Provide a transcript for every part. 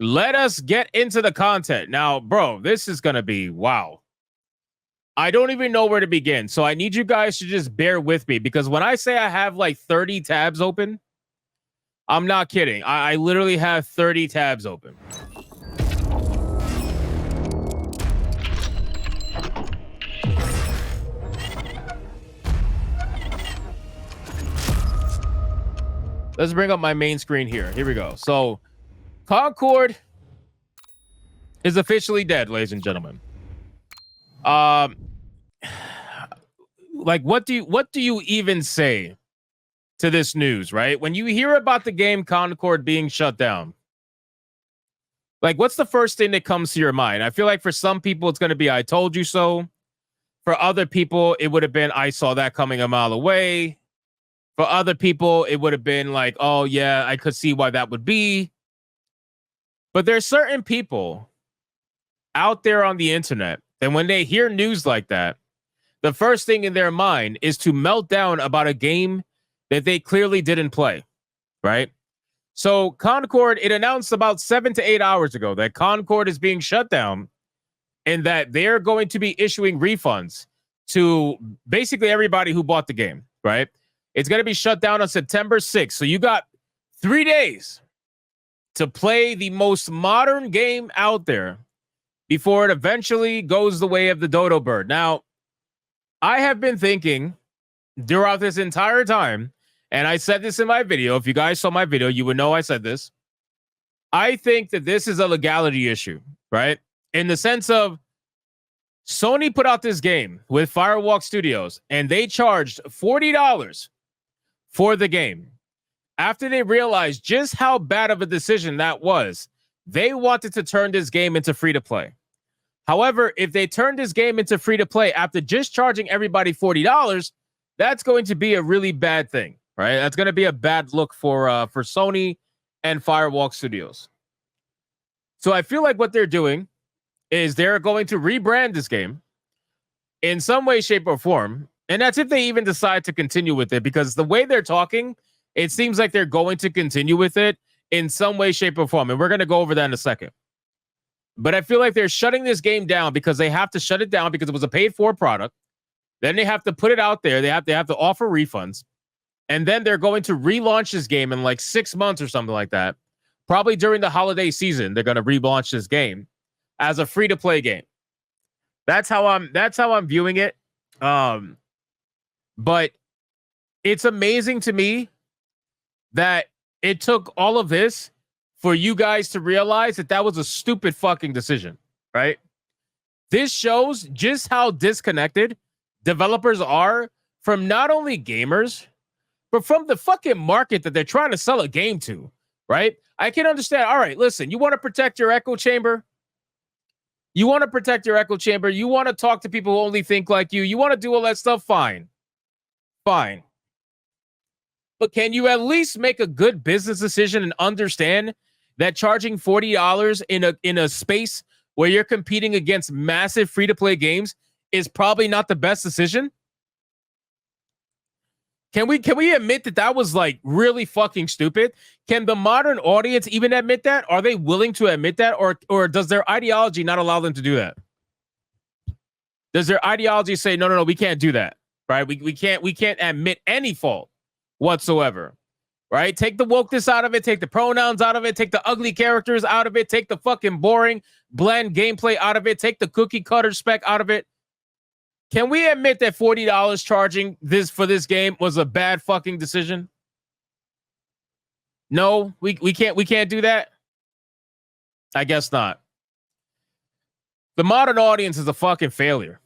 let us get into the content. Now, bro, this is going to be wow. I don't even know where to begin. So I need you guys to just bear with me because when I say I have like 30 tabs open, I'm not kidding. I literally have 30 tabs open. Let's bring up my main screen here. Here we go. So Concord is officially dead, ladies and gentlemen. Like what do you even say to this news, right? When you hear about the game Concord being shut down, like what's the first thing that comes to your mind? I feel like for some people it's going to be I told you so. For other people it would have been I saw that coming a mile away. For other people it would have been like, oh yeah, I could see why that would be. But there's certain people out there on the internet, and when they hear news like that, the first thing in their mind is to melt down about a game that they clearly didn't play, right? So Concord, it announced about 7 to 8 hours ago that Concord is being shut down and that they're going to be issuing refunds to basically everybody who bought the game, right? It's going to be shut down on September 6th. So you got 3 days to play the most modern game out there before it eventually goes the way of the dodo bird. Now, I have been thinking throughout this entire time, and I said this in my video. If you guys saw my video, you would know I said this. I think that this is a legality issue, right? In the sense of Sony put out this game with Firewalk Studios, and they charged $40 for the game. After they realized just how bad of a decision that was, they wanted to turn this game into free-to-play. However, if they turn this game into free-to-play after just charging everybody $40, that's going to be a really bad thing, right? That's going to be a bad look for Sony and Firewalk Studios. So I feel like what they're doing is they're going to rebrand this game in some way, shape, or form. And that's if they even decide to continue with it, because the way they're talking, it seems like they're going to continue with it in some way, shape, or form. And we're going to go over that in a second. But I feel like they're shutting this game down because they have to shut it down because it was a paid-for product. Then they have to put it out there. They have to offer refunds. And then they're going to relaunch this game in like 6 months or something like that. Probably during the holiday season, they're going to relaunch this game as a free-to-play game. That's how I'm viewing it. But it's amazing to me that it took all of this for you guys to realize that that was a stupid fucking decision, right? This shows just how disconnected developers are from not only gamers, but from the fucking market that they're trying to sell a game to, right? I can understand. All right, listen, you want to protect your echo chamber? You want to protect your echo chamber? You want to talk to people who only think like you? You want to do all that stuff? Fine. Fine. But can you at least make a good business decision and understand that charging $40 in a space where you're competing against massive free-to-play games is probably not the best decision? Can we admit that that was like really fucking stupid? Can the modern audience even admit that? Are they willing to admit that, or does their ideology not allow them to do that? Does their ideology say no, we can't do that, right? We can't admit any fault whatsoever. Right? Take the wokeness out of it, take the pronouns out of it, take the ugly characters out of it, take the fucking boring, bland gameplay out of it, take the cookie cutter spec out of it. Can we admit that $40 charging this for this game was a bad fucking decision? No, we can't do that. I guess not. The modern audience is a fucking failure.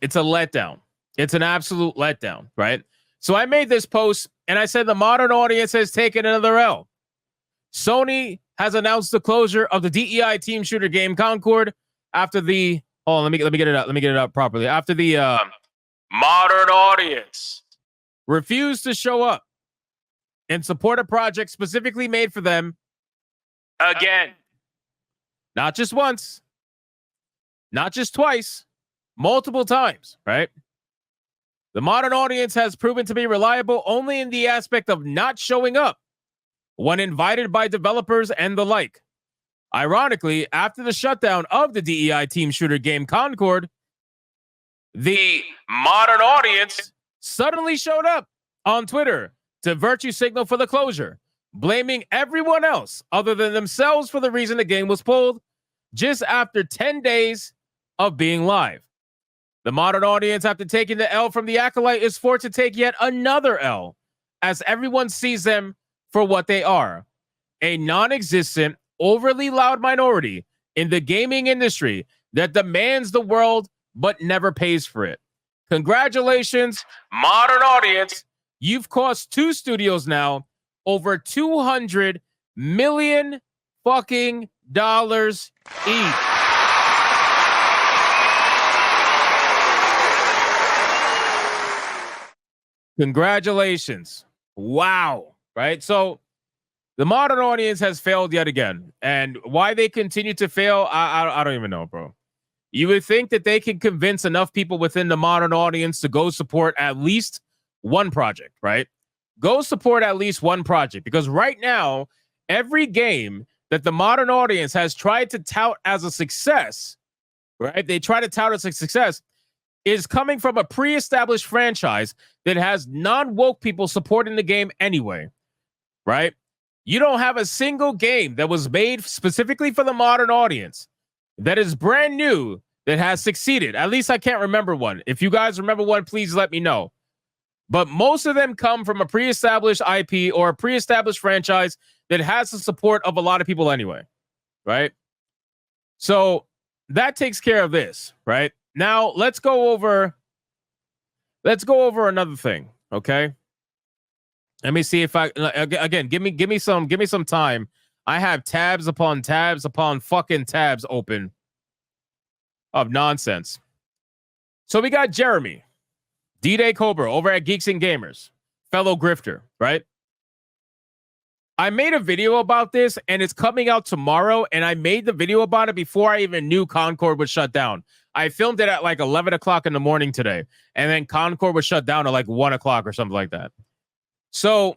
It's a letdown. It's an absolute letdown, right? So I made this post and I said the modern audience has taken another L. Sony has announced the closure of the DEI team shooter game Concord after the let me get it up. Let me get it up properly. After the modern audience refused to show up and support a project specifically made for them again. Not just once, not just twice, multiple times, right? The modern audience has proven to be reliable only in the aspect of not showing up when invited by developers and the like. Ironically, after the shutdown of the DEI team shooter game Concord, the modern audience suddenly showed up on Twitter to virtue signal for the closure, blaming everyone else other than themselves for the reason the game was pulled just after 10 days of being live. The modern audience, after taking the L from the Acolyte, is forced to take yet another L as everyone sees them for what they are, a non-existent, overly loud minority in the gaming industry that demands the world but never pays for it. Congratulations, modern audience. You've cost 2 studios now over $200 million fucking dollars each. Congratulations. Wow. Right? So the modern audience has failed yet again. And why they continue to fail, I don't even know, bro. You would think that they can convince enough people within the modern audience to go support at least one project, right? Go support at least one project, because right now, every game that the modern audience has tried to tout as a success, right? They try to tout as a success, is coming from a pre-established franchise that has non-woke people supporting the game anyway, right? You don't have a single game that was made specifically for the modern audience that is brand new that has succeeded. At least I can't remember one. If you guys remember one, please let me know. But most of them come from a pre-established IP or a pre-established franchise that has the support of a lot of people anyway, right? So that takes care of this, right? Now let's go over another thing, okay? Let me see if I again give me some time. I have tabs upon fucking tabs open of nonsense. So we got Jeremy, D-Day Cobra over at Geeks and Gamers, fellow grifter, right? I made a video about this and it's coming out tomorrow, and I made the video about it before I even knew Concord was shut down. I filmed it at like 11 o'clock in the morning today, and then Concord was shut down at like 1 o'clock or something like that. So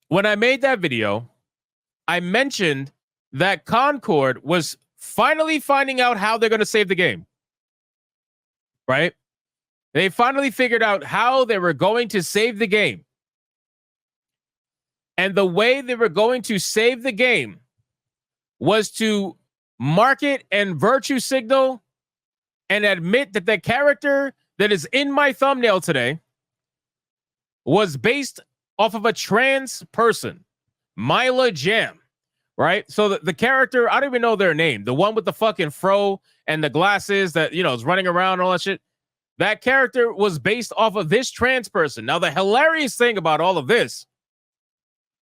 when I made that video, I mentioned that Concord was finally finding out how they're going to save the game, right? They finally figured out how they were going to save the game. And the way they were going to save the game was to market and virtue signal and admit that the character that is in my thumbnail today was based off of a trans person, Mila Jam, right? So the character, I don't even know their name, the one with the fucking fro and the glasses that, you know, is running around and all that shit. That character was based off of this trans person. Now, the hilarious thing about all of this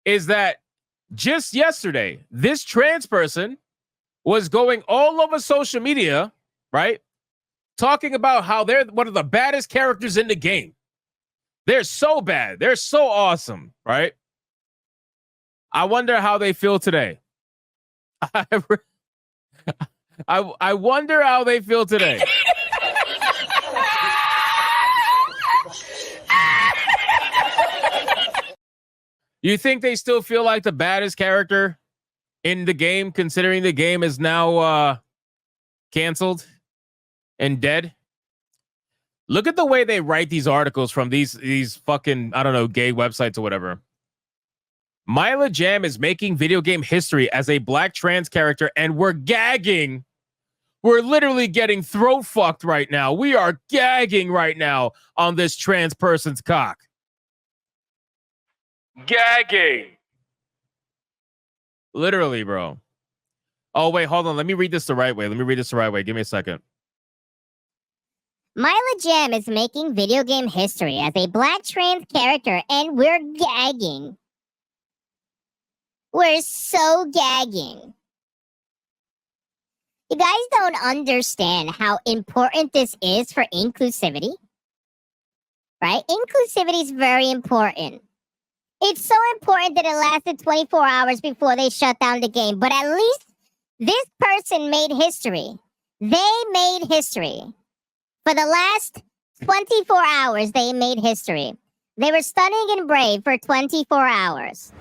is that just yesterday, this trans person was going all over social media, right? Talking about how they're one of the baddest characters in the game. They're so bad. They're so awesome, right? I wonder how they feel today. I wonder how they feel today. You think they still feel like the baddest character in the game, considering the game is now canceled and dead? Look at the way they write these articles from these fucking, I don't know, gay websites or whatever. Mila Jam is making video game history as a black trans character, and we're gagging. We're literally getting throat fucked right now. We are gagging right now on this trans person's cock. Gagging. Literally, bro. Oh, wait, hold on. Let me read this the right way. Give me a second. Mila Jam is making video game history as a black trans character, and we're gagging. We're so gagging. You guys don't understand how important this is for inclusivity, right? Inclusivity is very important. It's so important that it lasted 24 hours before they shut down the game, but at least this person made history. They made history. For the last 24 hours, they made history. They were stunning and brave for 24 hours.